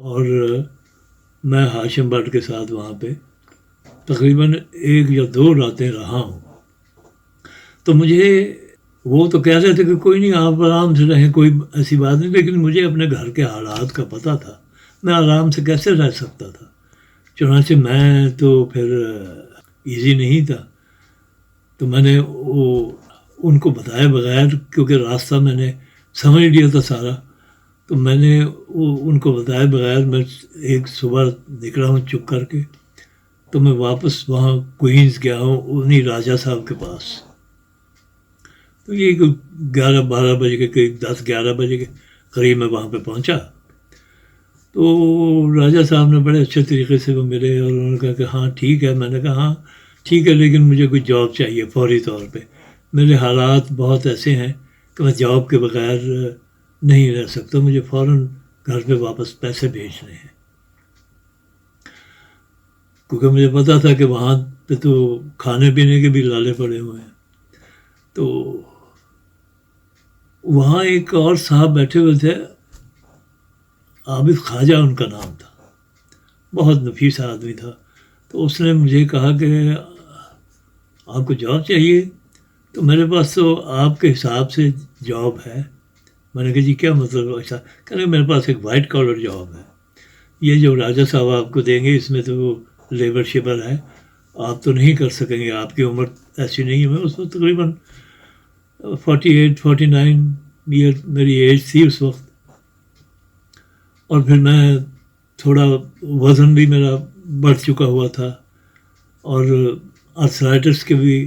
اور میں ہاشم بٹ کے ساتھ وہاں پہ تقریباً 1 یا 2 راتیں رہا ہوں. تو مجھے وہ تو کہہ رہے تھے کہ کوئی نہیں آپ آرام سے رہیں، کوئی ایسی بات نہیں، لیکن مجھے اپنے گھر کے حالات کا پتہ تھا، میں آرام سے کیسے رہ سکتا تھا. چنانچہ میں تو پھر ایزی نہیں تھا، تو میں نے ان کو بتائے بغیر، کیونکہ راستہ میں نے سمجھ لیا تھا سارا، تو میں نے ان کو بتائے بغیر میں ایک صبح نکلا ہوں چپ کر کے، تو میں واپس وہاں کوئنز گیا ہوں انہیں راجہ صاحب کے پاس. تو یہ 11-12 بجے کے قریب، 10-11 بجے کے قریب میں وہاں پہ پہنچا. تو راجہ صاحب نے بڑے اچھے طریقے سے وہ ملے اور انہوں نے کہا کہ ہاں ٹھیک ہے. میں نے کہا ہاں ٹھیک ہے، لیکن مجھے کوئی جاب چاہیے فوری طور پہ، میرے حالات بہت ایسے ہیں کہ میں جاب کے بغیر نہیں رہ سکتا، مجھے فوراً گھر پہ واپس پیسے بھیجنے ہیں. کیونکہ مجھے پتا تھا کہ وہاں پہ تو کھانے پینے کے بھی لالے پڑے ہوئے ہیں. تو وہاں ایک اور صاحب بیٹھے ہوئے تھے، عابد خواجہ ان کا نام تھا، بہت نفیس آدمی تھا. تو اس نے مجھے کہا کہ آپ کو جاب چاہیے؟ تو میرے پاس تو آپ کے حساب سے جاب ہے. میں نے کہا جی کیا مطلب؟ اچھا، کہ میرے پاس ایک وائٹ کالر جاب ہے، یہ جو راجہ صاحب آپ کو دیں گے اس میں تو وہ لیبر شیبر ہے، آپ تو نہیں کر سکیں گے، آپ کی عمر ایسی نہیں ہے. میں اس وقت تقریباً 48-49 ایئر میری ایج تھی اس وقت، اور پھر میں تھوڑا وزن بھی میرا بڑھ چکا ہوا تھا، اور آرتھرائٹس کے بھی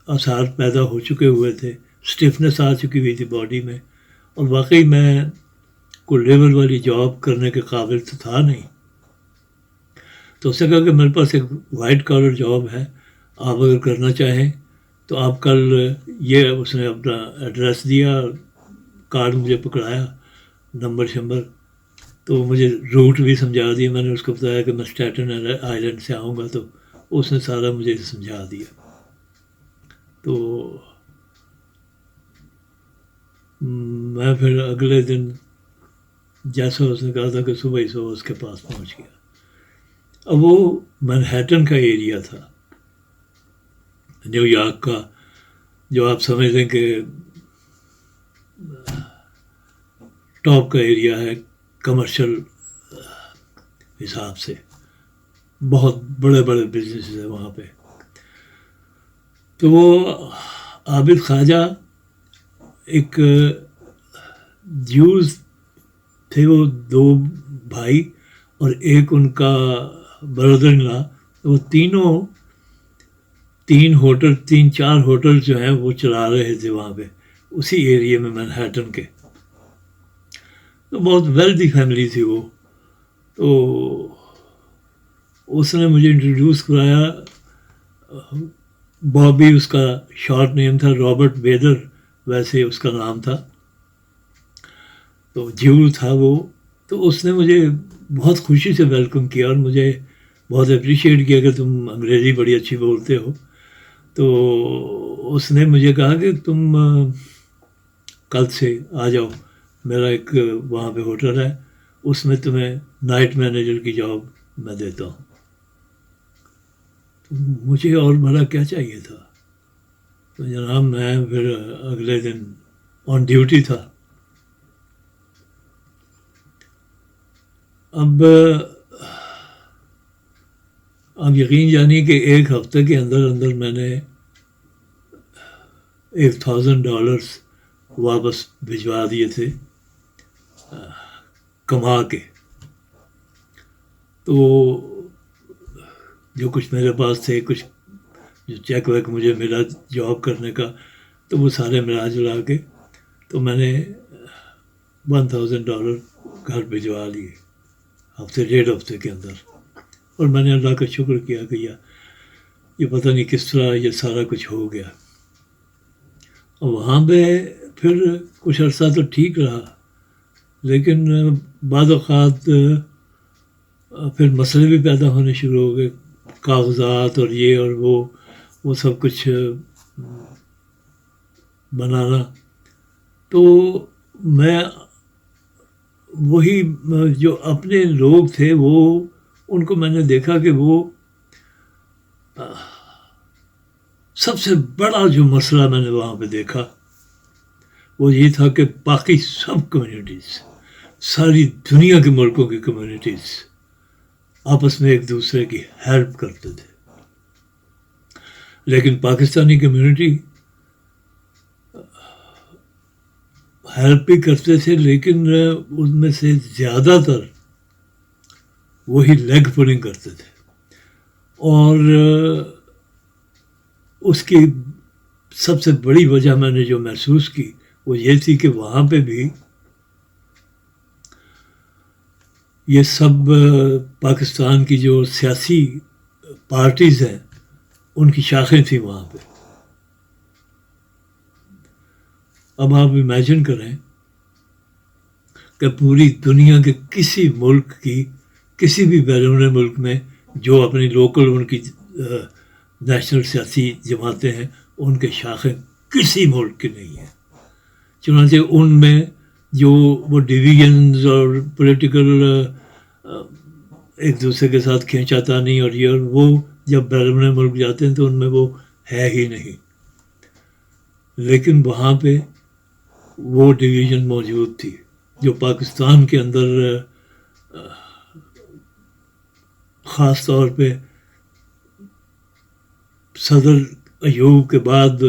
آثار پیدا ہو چکے ہوئے تھے، اسٹفنس آ چکی ہوئی تھی باڈی میں، اور واقعی میں کوئی لیبر والی جاب کرنے کے قابل تو تھا نہیں. تو اس نے کہا کہ میرے پاس ایک وائٹ کالر جاب ہے، آپ اگر کرنا چاہیں تو آپ کل یہ، اس نے اپنا ایڈریس دیا، کارڈ مجھے پکڑایا، نمبر شمبر، تو مجھے روٹ بھی سمجھا دیا. میں نے اس کو بتایا کہ میں اسٹیٹن آئی لینڈ سے آؤں گا، تو اس نے سارا مجھے سمجھا دیا. تو میں پھر اگلے دن جیسا اس نے کہا تھا کہ صبح ہی صبح اس کے پاس پہنچ گیا. اب وہ مینہٹن کا ایریا تھا، نیو یارک کا، جو آپ سمجھ لیں کہ ٹاپ کا ایریا ہے کمرشل حساب سے، بہت بڑے بڑے بزنس ہیں وہاں پہ. تو وہ عابد خواجہ ایک جوز تھے، وہ 2 بھائی اور ایک ان کا بردر ان لا، وہ تینوں 3-4 ہوٹل جو ہیں وہ چلا رہے تھے وہاں پہ اسی ایریے میں مینہٹن کے. تو بہت ویلدی فیملی تھی وہ. تو اس نے مجھے انٹروڈیوس کرایا، بابی اس کا شارٹ نیم تھا، رابرٹ بیدر ویسے اس کا نام تھا، تو جیو تھا وہ. تو اس نے مجھے بہت خوشی سے ویلکم کیا اور مجھے بہت اپریشیٹ کیا کہ تم انگریزی بڑی اچھی بولتے ہو. تو اس نے مجھے کہا کہ تم کل سے آ جاؤ، میرا ایک وہاں پہ ہوٹل ہے، اس میں تمہیں نائٹ مینیجر کی جاب میں دیتا ہوں. تو مجھے اور بڑا کیا چاہیے تھا. تو جناب میں پھر اگلے دن آن ڈیوٹی تھا. اب یقین جانیے کہ 1 ہفتے کے اندر اندر میں نے $1,000 واپس بھجوا دیے تھے کما کے. تو جو کچھ میرے پاس تھے، کچھ جو چیک ویک مجھے ملا جاب کرنے کا، تو وہ سارے ملا جلا کے تو میں نے $1,000 گھر بھجوا لیے 1.5 ہفتے کے اندر. اور میں نے اللہ کا شکر کیا کہ یہ پتہ نہیں کس طرح یہ سارا کچھ ہو گیا. اور وہاں پہ پھر کچھ عرصہ تو ٹھیک رہا، لیکن بعض اوقات پھر مسئلے بھی پیدا ہونے شروع ہو گئے، کاغذات اور یہ اور وہ سب کچھ بنانا. تو میں وہی جو اپنے لوگ تھے وہ ان کو میں نے دیکھا کہ وہ سب سے بڑا جو مسئلہ میں نے وہاں پہ دیکھا وہ یہ تھا کہ باقی سب کمیونٹیز، ساری دنیا کے ملکوں کی کمیونٹیز آپس میں ایک دوسرے کی ہیلپ کرتے تھے، لیکن پاکستانی کمیونٹی ہیلپ بھی کرتے تھے، لیکن ان میں سے زیادہ تر وہی لیگ پولنگ کرتے تھے. اور اس کی سب سے بڑی وجہ میں نے جو محسوس کی وہ یہ تھی کہ وہاں پہ بھی یہ سب پاکستان کی جو سیاسی پارٹیز ہیں ان کی شاخیں تھیں وہاں پہ. اب آپ امیجن کریں کہ پوری دنیا کے کسی ملک کی کسی بھی بیرون ملک میں جو اپنی لوکل ان کی نیشنل سیاسی جماعتیں ہیں ان کے شاخیں کسی ملک کی نہیں ہیں. چنانچہ ان میں جو وہ ڈویژنز اور پولیٹیکل ایک دوسرے کے ساتھ کھینچاتانی اور یہ وہ جب بیرون ملک جاتے ہیں تو ان میں وہ ہے ہی نہیں. لیکن وہاں پہ وہ ڈویژن موجود تھی جو پاکستان کے اندر خاص طور پہ صدر ایوب کے بعد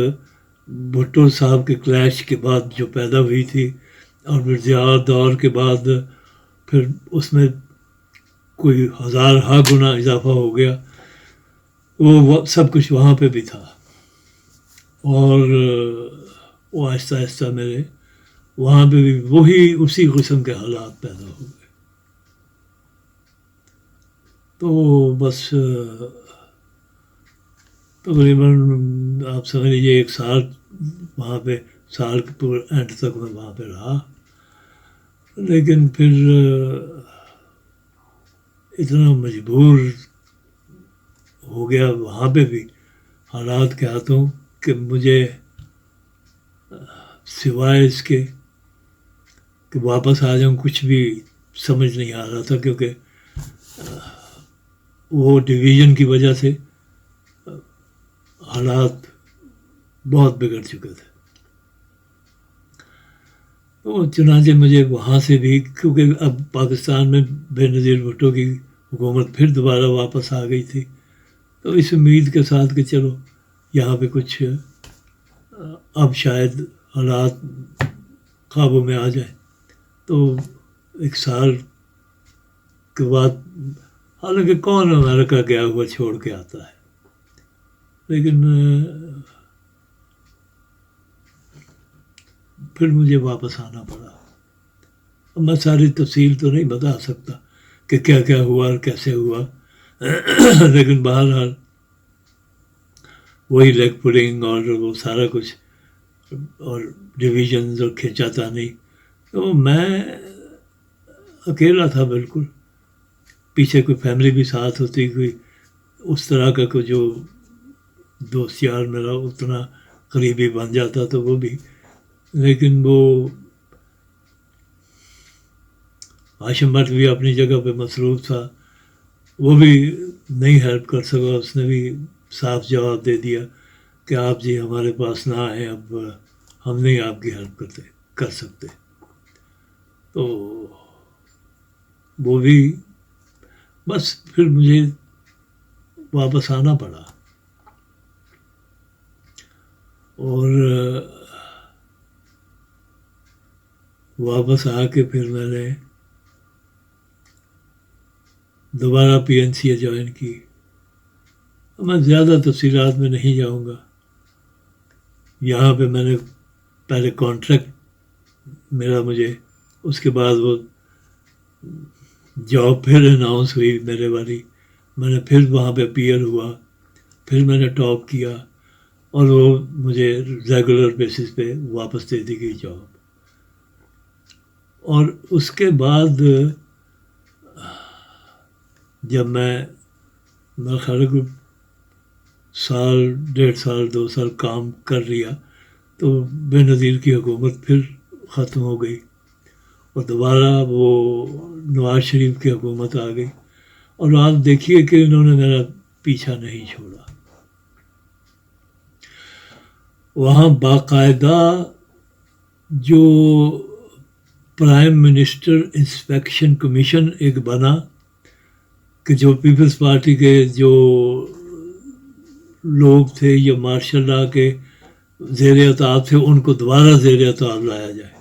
بھٹو صاحب کے کلیش کے بعد جو پیدا ہوئی تھی، اور پھر ضیاء دور کے بعد پھر اس میں کوئی ہزارہا گنا اضافہ ہو گیا. وہ سب کچھ وہاں پہ بھی تھا، اور وہ آہستہ آہستہ میرے وہاں پہ بھی وہی اسی قسم کے حالات پیدا ہو گئے. تو بس تقریباً آپ سمجھ لیجیے 1 سال وہاں پہ، سال کے اینڈ تک میں وہاں پہ رہا. لیکن پھر اتنا مجبور ہو گیا وہاں پہ بھی حالات کے ہاتھوں کہ مجھے سوائے اس کے کہ واپس آ جاؤں کچھ بھی سمجھ نہیں آ رہا تھا، کیونکہ وہ ڈویژن کی وجہ سے حالات بہت بگڑ چکے تھے. تو چنانچہ مجھے وہاں سے بھی، کیونکہ اب پاکستان میں بے نظیر بھٹو کی حکومت پھر دوبارہ واپس آ گئی تھی، تو اس امید کے ساتھ کہ چلو یہاں پہ کچھ اب شاید حالات قابو میں آ جائیں. تو 1 سال کے بعد، حالانکہ کون امریکہ گیا ہوا چھوڑ کے آتا ہے، لیکن پھر مجھے واپس آنا پڑا. اب میں ساری تفصیل تو نہیں بتا سکتا کہ کیا کیا ہوا اور کیسے ہوا، لیکن بہرحال وہی لیگ پولنگ اور وہ سارا کچھ اور ڈویژنز اور کھینچاتانی. تو میں اکیلا تھا بالکل، پیچھے کوئی فیملی بھی ساتھ ہوتی، کوئی اس طرح کا کوئی جو دوست یار میرا اتنا قریبی بن جاتا تو وہ بھی. لیکن وہ ہاشم بٹ بھی اپنی جگہ پہ مصروف تھا، وہ بھی نہیں ہیلپ کر سکا. اس نے بھی صاف جواب دے دیا کہ آپ جی ہمارے پاس نہ آئیں، اب ہم نہیں آپ کی ہیلپ کر سکتے. تو وہ بھی بس پھر مجھے واپس آنا پڑا. اور واپس آ کے پھر میں نے دوبارہ پی این سی اے جوائن کی. میں زیادہ تفصیلات میں نہیں جاؤں گا. یہاں پہ میں نے پہلے کانٹریکٹ ملا مجھے، اس کے بعد وہ جاب پھر اناؤنس ہوئی میرے والی، میں نے پھر وہاں پہ اپیئر ہوا، پھر میں نے ٹاپ کیا، اور وہ مجھے ریگولر بیسس پہ واپس دے دی گئی جاب. اور اس کے بعد جب میں خیال کو 1 1.5 سال 2 سال کام کر لیا تو بے نظیر کی حکومت پھر ختم ہو گئی. اور دوبارہ وہ نواز شریف کی حکومت آ گئی، اور آپ دیکھیے کہ انہوں نے میرا پیچھا نہیں چھوڑا. وہاں باقاعدہ جو پرائم منسٹر انسپیکشن کمیشن ایک بنا کہ جو پیپلز پارٹی کے جو لوگ تھے یا مارشل لا کے زیر اطاعت تھے ان کو دوبارہ زیر اطاعت لایا جائے.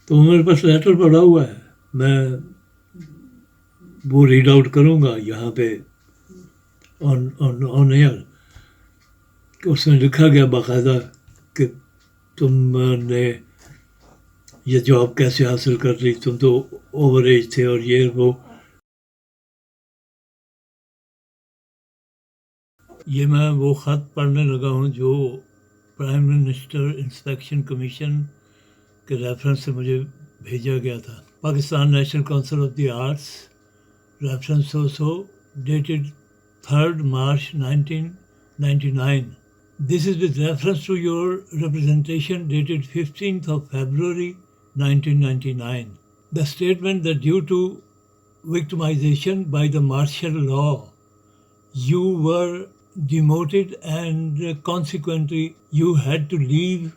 تو میرے پاس لیٹر پڑا ہوا ہے، میں وہ ریڈ آؤٹ کروں گا یہاں پہ آن ایئر. اس میں لکھا گیا باقاعدہ کہ تم نے یہ جاب کیسے حاصل کر لی، تم تو اوور ایج تھے اور یہ وہ. یہ میں وہ خط پڑھنے لگا ہوں جو پرائم منسٹر انسپیکشن کمیشن کے ریفرنس سے مجھے بھیجا گیا تھا. Pakistan national council of the arts reference dated 3rd March 1999. This is with reference to your representation dated 15th of February 1999. The statement that due to victimization by the martial law, you were demoted and consequently you had to leave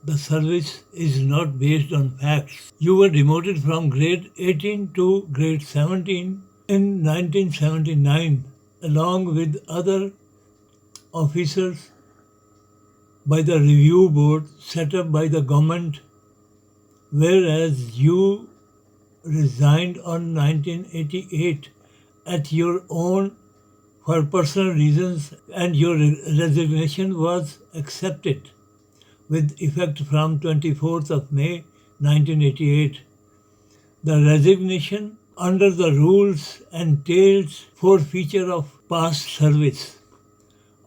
the service is not based on facts. You were demoted from grade 18 to grade 17 in 1979 along with other officers by the review board set up by the government, whereas you resigned on 1988 at your own for personal reasons and your resignation was accepted with effect from 24th of May 1988. The resignation under the rules entails forfeiture of past service.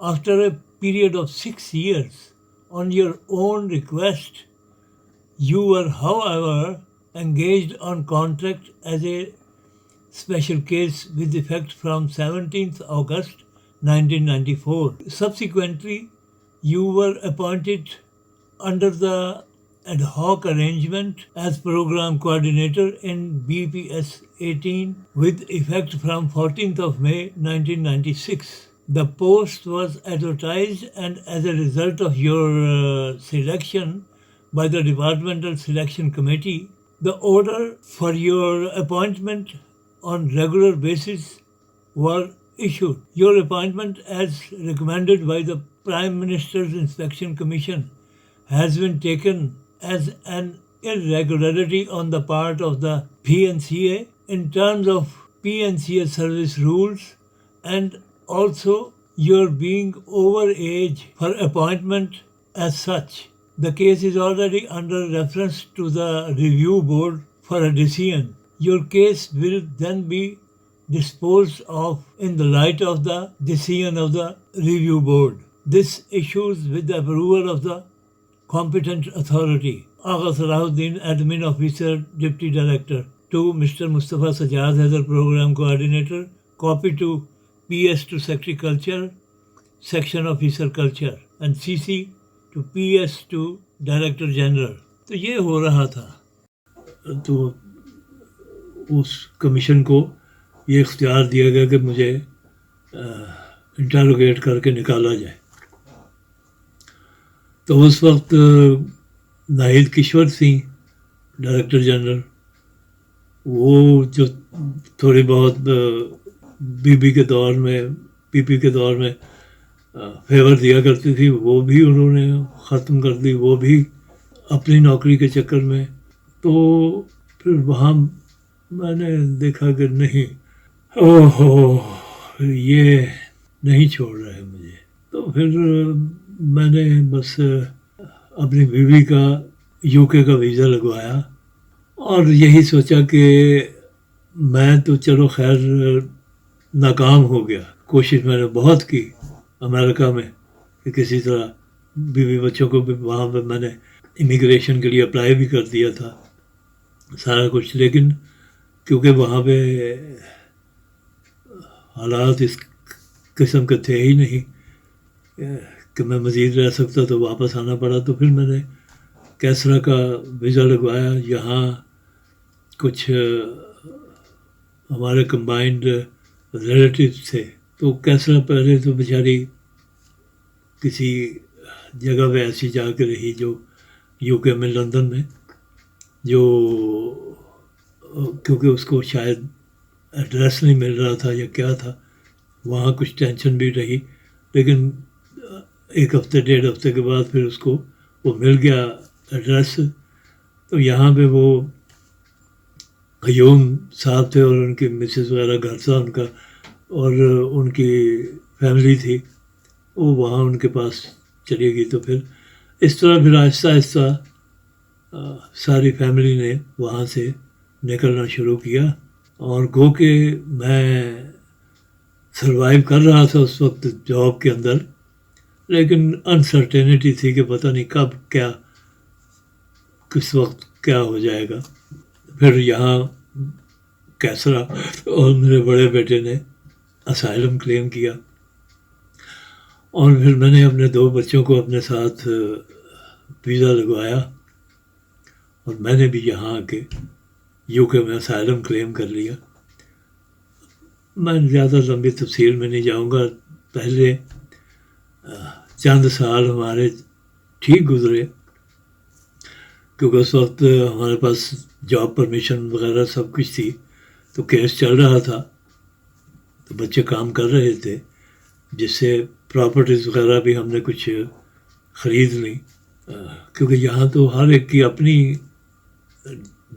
After a period of 6 years, on your own request, you were, however, engaged on contract as a special case with effect from 17th August 1994. Subsequently, you were appointed under the ad hoc arrangement as program coordinator in BPS 18 with effect from 14th of May 1996. The post was advertised and as a result of your selection by the Departmental Selection Committee, the order for your appointment on regular basis were issued. Your appointment as recommended by the Prime Minister's Inspection Commission has been taken as an irregularity on the part of the PNCA in terms of PNCA service rules and also your being over age for appointment as such. The case is already under reference to the review board for a decision. Your case will then be disposed of in the light of the decision of the review board. This issues with the approval of the competent authority. Agha Salahuddin, Admin Officer, Deputy Director. To Mr. Mustafa Sajjad Haidar, Program Coordinator. Copy to PS to Secretary Culture, Section Officer Culture. And CC to PS to Director General. تو یہ ہو رہا تھا. تو اس commission کو یہ اختیار دیا گیا کہ مجھے انٹروگیٹ کر کے نکالا جائے. تو اس وقت ناہید کشور تھیں ڈائریکٹر جنرل، وہ جو تھوڑی بہت بی بی کے دور میں پی پی کے دور میں فیور دیا کرتی تھی، وہ بھی انہوں نے ختم کر دی، وہ بھی اپنی نوکری کے چکر میں. تو پھر وہاں میں نے دیکھا کہ نہیں، یہ نہیں چھوڑ رہے مجھے. تو پھر میں نے بس اپنی بیوی کا یو کے کا ویزا لگوایا اور یہی سوچا کہ میں تو چلو خیر ناکام ہو گیا. کوشش میں نے بہت کی امریکہ میں کہ کسی طرح بیوی بچوں کو بھی وہاں پہ میں نے امیگریشن کے لیے اپلائی بھی کر دیا تھا سارا کچھ، لیکن کیونکہ وہاں پہ حالات اس قسم کے تھے ہی نہیں کہ میں مزید رہ سکتا، تو واپس آنا پڑا. تو پھر میں نے کیسرا کا ویزا لگوایا. یہاں کچھ ہمارے کمبائنڈ ریلیٹیوز تھے، تو کیسرا پہلے تو بیچاری کسی جگہ پہ ایسی جا کے رہی جو یو کے میں، لندن میں، جو کیونکہ اس کو شاید ایڈریس نہیں مل رہا تھا یا کیا تھا، وہاں کچھ ٹینشن بھی رہی. لیکن ایک ہفتے 1.5 ہفتے کے بعد پھر اس کو وہ مل گیا ایڈریس. تو یہاں پہ وہ قیوم صاحب تھے اور ان کی مسز وغیرہ گھر تھا ان کا، اور ان کی فیملی تھی، وہ وہاں ان کے پاس چلی گئی. تو پھر اس طرح پھر آہستہ آہستہ ساری فیملی نے وہاں سے نکلنا شروع کیا. اور گو کہ میں سروائیو کر رہا تھا اس وقت جاب کے اندر، لیکن انسرٹینٹی تھی کہ پتہ نہیں کب کیا، کس وقت کیا ہو جائے گا. پھر یہاں کیسرا اور میرے بڑے بیٹے نے اسائلم کلیم کیا، اور پھر میں نے اپنے 2 بچوں کو اپنے ساتھ ویزا لگوایا، اور میں نے بھی یہاں آ کے یو کے میں اسائلم کلیم کر لیا. میں زیادہ لمبی تفصیل میں نہیں جاؤں گا. پہلے چند سال ہمارے ٹھیک گزرے، کیونکہ اس وقت ہمارے پاس جاب پرمیشن وغیرہ سب کچھ تھی، تو کیس چل رہا تھا، تو بچے کام کر رہے تھے، جس سے پراپرٹیز وغیرہ بھی ہم نے کچھ خرید لی. کیونکہ یہاں تو ہر ایک کی اپنی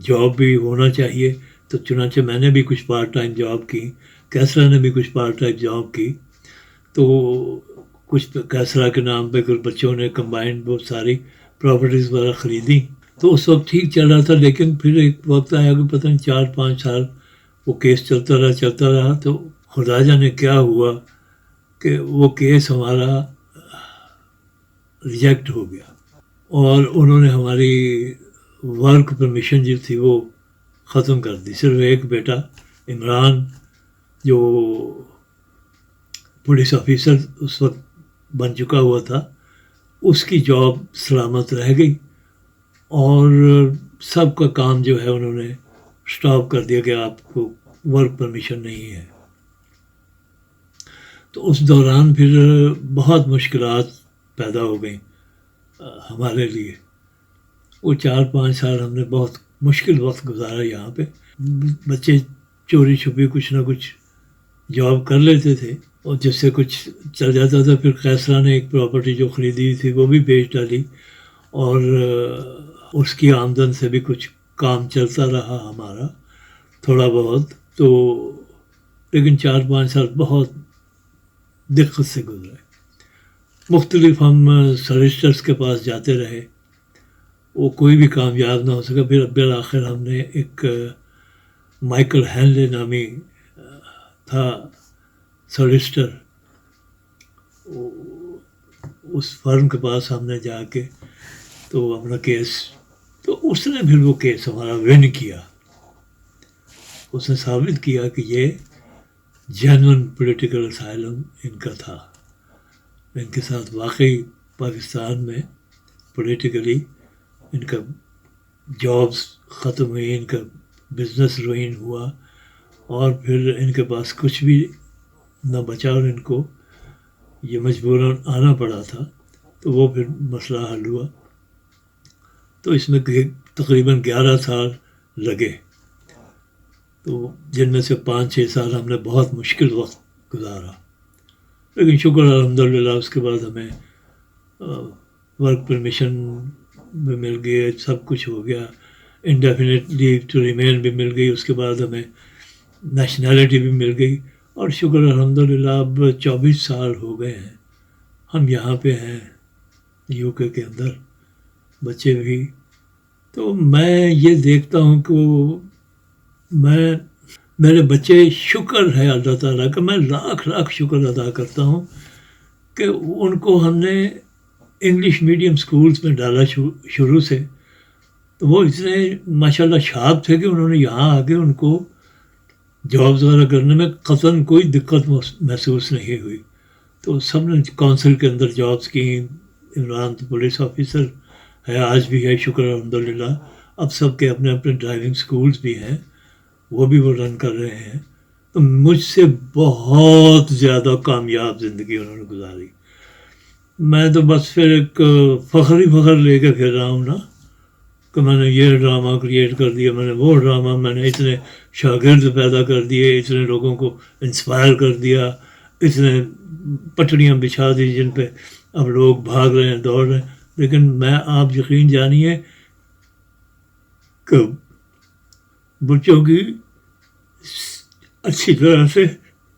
جاب بھی ہونا چاہیے. تو چنانچہ میں نے بھی کچھ پارٹ ٹائم جاب کی، کیسرا نے بھی کچھ پارٹ ٹائم جاب کی. تو کچھ کیسرا کے نام پہ کچھ بچوں نے کمبائنڈ بہت ساری پراپرٹیز وغیرہ خریدی. تو اس وقت ٹھیک چل رہا تھا، لیکن پھر ایک وقت آیا کہ پتہ نہیں 4-5 سال وہ کیس چلتا رہا. تو خدا جانے کیا ہوا کہ وہ کیس ہمارا ریجیکٹ ہو گیا، اور انہوں نے ہماری ورک پرمیشن جو تھی وہ ختم کر دی. صرف ایک بیٹا عمران، جو پولیس آفیسر اس وقت بن چکا ہوا تھا، اس کی جاب سلامت رہ گئی، اور سب کا کام جو ہے انہوں نے سٹاپ کر دیا کہ آپ کو ورک پرمیشن نہیں ہے. تو اس دوران پھر بہت مشکلات پیدا ہو گئیں ہمارے لیے. وہ 4-5 سال ہم نے بہت مشکل وقت گزارا یہاں پہ. بچے چوری چھپی کچھ نہ کچھ جاب کر لیتے تھے، اور جس سے کچھ چل جاتا تھا. پھر کیسرا نے ایک پراپرٹی جو خریدی تھی وہ بھی بیچ ڈالی، اور اس کی آمدن سے بھی کچھ کام چلتا رہا ہمارا تھوڑا بہت. تو لیکن 4-5 سال بہت دقت سے گزرے. مختلف ہم سالسٹرس کے پاس جاتے رہے، وہ کوئی بھی کامیاب نہ ہو سکا. پھر بالآخر ہم نے ایک مائیکل ہینلے نامی تھا سالسٹر، اس فرم کے پاس ہم نے جا کے تو اپنا کیس، تو اس نے پھر وہ کیس ہمارا ون کیا. اس نے ثابت کیا کہ یہ جینون پولیٹیکل اسائلم ان کا تھا. ان کے ساتھ واقعی پاکستان میں پولیٹیکلی ان کا جابس ختم ہوئی، ان کا بزنس روئن ہوا، اور پھر ان کے پاس کچھ بھی نہ بچا، اور ان کو یہ مجبوراً آنا پڑا تھا. تو وہ پھر مسئلہ حل ہوا. تو اس میں تقریباً 11 سال لگے، تو جن میں سے 5-6 سال ہم نے بہت مشکل وقت گزارا. لیکن شکر الحمدللہ اس کے بعد ہمیں ورک پرمیشن بھی مل گئی، سب کچھ ہو گیا، انڈیفینٹ لیو ٹو ریمین بھی مل گئی، اس کے بعد ہمیں نیشنلٹی بھی مل گئی. اور شکر الحمدللہ اب 24 سال ہو گئے ہیں ہم یہاں پہ ہیں یو کے اندر، بچے بھی. تو میں یہ دیکھتا ہوں کہ میرے بچے، شکر ہے اللہ تعالیٰ کا، میں لاکھ شکر ادا کرتا ہوں کہ ان کو ہم نے انگلش میڈیم سکولز میں ڈالا شروع سے. تو وہ اتنے ماشاءاللہ شاد تھے کہ انہوں نے یہاں آ کے ان کو جابز وغیرہ کرنے میں قطعاً کوئی دقت محسوس نہیں ہوئی. تو سب نے کونسل کے اندر جابز کی. عمران تو پولیس آفیسر ہے، آج بھی ہے، شکر الحمدللہ. اب سب کے اپنے اپنے ڈرائیونگ سکولز بھی ہیں، وہ بھی وہ رن کر رہے ہیں. تو مجھ سے بہت زیادہ کامیاب زندگی انہوں نے گزاری. میں تو بس پھر ایک فخر ہی فخر لے کے پھر رہا ہوں نا، کہ میں نے یہ ڈرامہ کریٹ کر دیا، میں نے وہ ڈرامہ، میں نے اتنے شاگرد پیدا کر دیے، اتنے لوگوں کو انسپائر کر دیا، اتنے پٹڑیاں بچھا دی جن پہ اب لوگ بھاگ رہے ہیں، دوڑ رہے ہیں. لیکن میں، آپ یقین جانیے کہ بچوں کی اچھی طرح سے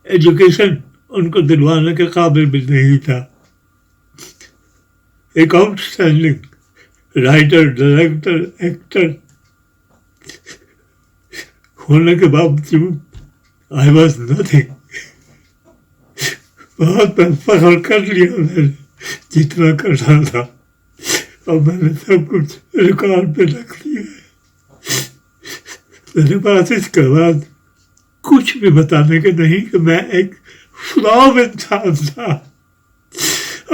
ایجوکیشن ان کو دلوانے کے قابل بھی نہیں تھا. ایک out standing writer, director, actor ہونے کے باوجود آئی واز نتھنگ. بہت فخر کر لیا میں نے جتنا کرنا تھا، اور میں نے سب کچھ ریکارڈ پہ رکھ دیا ہے. میرے پاس اس کے بعد کچھ بھی بتانے کے نہیں کہ میں ایک فلاو انسان تھا.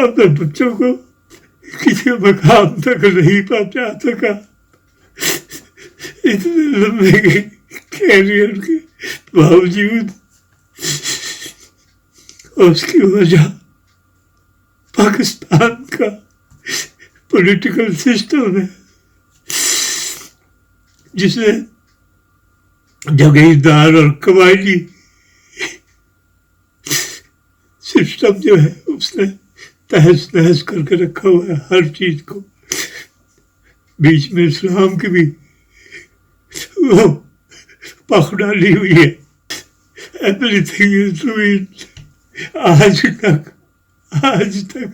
اپنے بچوں کو کسی مقام تک نہیں پہنچا سکا، اتنے لمبے کیریئر کے باوجود. اور اس کی وجہ پاکستان کا پولیٹیکل سسٹم ہے، جس نے جاگیردار اور قبائلی سسٹم جو ہے اس نے تہس نہس کر کے رکھا ہوا ہے ہر چیز کو. بیچ میں اسلام کی بھی وہ پخ ڈالی ہوئی ہے. Every thing is ruined. آج تک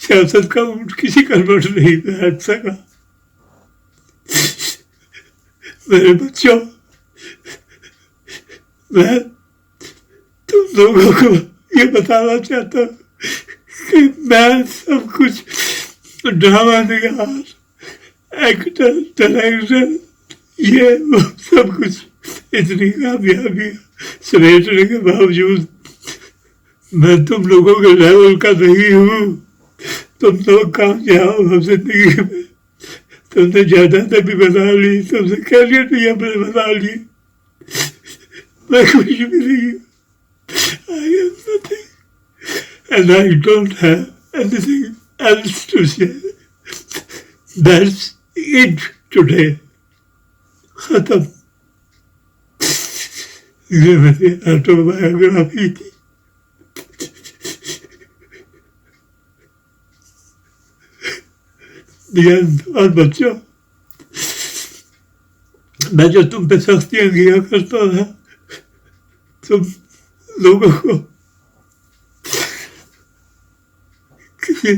سیاست کا اونٹ کسی کروٹ نہیں بیٹھ سکا. میرے بچوں، میں تم لوگوں کو یہ بتانا چاہتا ہوں کہ میں سب کچھ ڈرامہ نگار، ایکٹر، ڈائریکٹر، یہ وہ سب کچھ اتنی کامیابی سمیٹنے کے باوجود میں تم لوگوں کے لیول کا نہیں ہوں. تم لوگ کامیاب ہو زندگی میں، تم نے جائیدادیں بھی بنا لی، تم نے کیریئر بھی اپنے بنا لی. میں کچھ بھی نہیں ہوں. I am nothing and I don't have anything else to say. That's it today. ختم. یہ میری آٹو بایوگرافی تھی. اور بچوں، میں جو تم پہ سختیاں کیا کرتا تھا، تم لوگوں کو کسی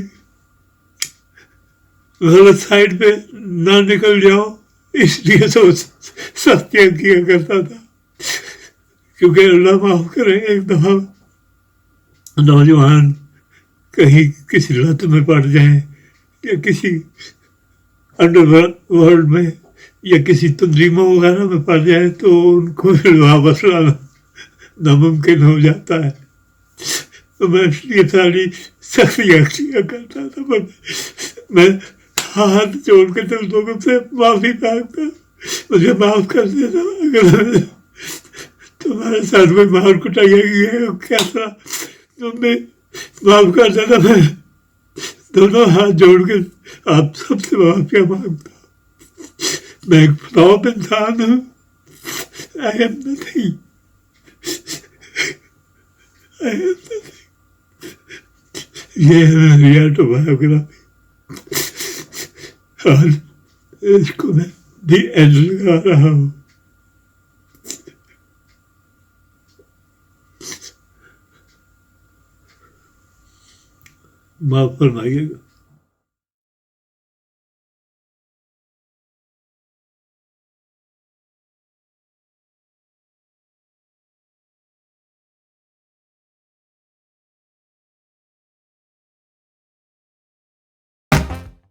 غلط سائڈ پہ نہ نکل جاؤ اس لیے تو سختیاں کیا کرتا تھا. کیونکہ اللہ معاف کرے، ایک دفعہ نوجوان کہیں کسی لت میں پڑ جائیں یا کسی انڈر ورلڈ میں یا کسی تنظیموں وغیرہ میں پڑ جائیں تو ان کو واپس لانا ناممکن ہو جاتا ہے. تو میں اس لیے ساری سختیاں کیا کرتا تھا. میں ہاتھ جوڑ کے تم لوگوں سے معافی مانگتا، مجھے معاف کر دینا. اگر تمہارے ساتھ کوئی مار کٹائی ہے کیسا، تم نے معاف کر دینا. میں دونوں ہاتھ جوڑ کے آپ سب سے معافیا مانگتا ہوں. میں ایک فلاپ انسان ہوں. I am nothing. I am nothing. یہ ہے میری آٹو بایوگرافی، اور اس کو میں دی اینڈ لگا رہا ہوں. معاف فرمائیے گا.